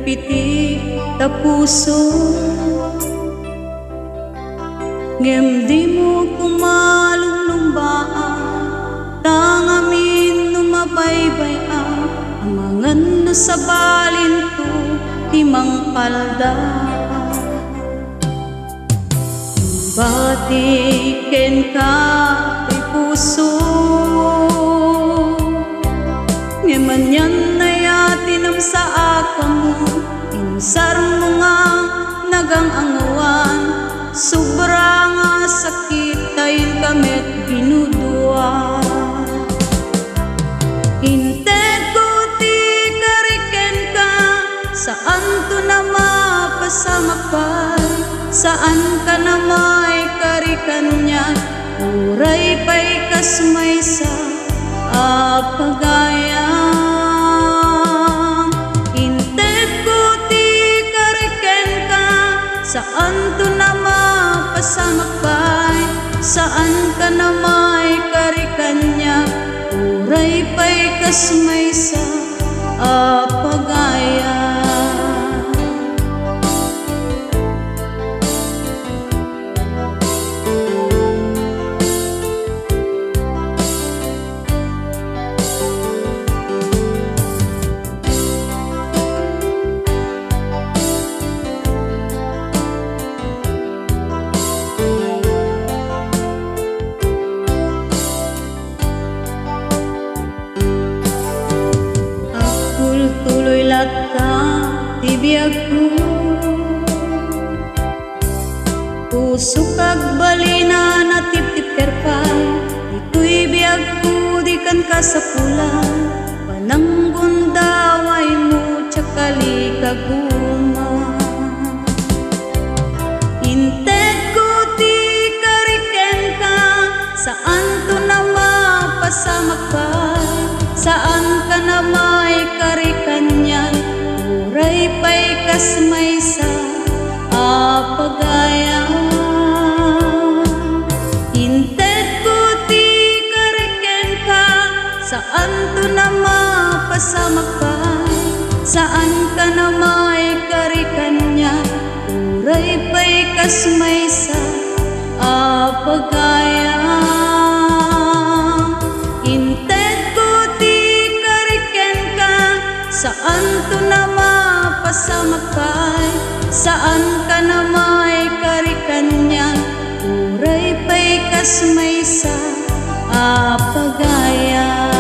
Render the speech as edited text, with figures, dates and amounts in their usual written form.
piti ta puso. Ngem di mo kumalulumbaan, tangamin numabaybay-an, amangan no sa balinto timang paldaan. Batiken ka kay puso, ngemanyan na yatinam sa akam mo, inusar mo nga nagang angawan, sobra nga sakit tayin kamet binudua. Inted ko ti kariken ka, saan to na mapasamakpay, saan ka na may karikan niya, uray pa'y kasmaysa apagayang. Inted ko ti kariken ka, saan to na mapasamakpay, saan ka na may karikan niya, uray pa'y kasmaysa apagayang. Tuloy lata tibiyag ko, puso kag balina na tip-tip kerpay, dito'y biyag ko di kan kasapulan, pananggon daway mo tsakali kaguma. Inted ko ti kariken ka, saan to na mapasamakpay, saan ka na may karikan niyan, uray pa'y kasmaysa apagayang. Inted ko ti kariken ka, saan to na mapasamakpay, saan ka na may karikan niyan, uray pa'y kasmaysa apagayang. Saan to na mapasamakpay, saan ka na may karikan niya, uray pa'y kasmaysa apagayang.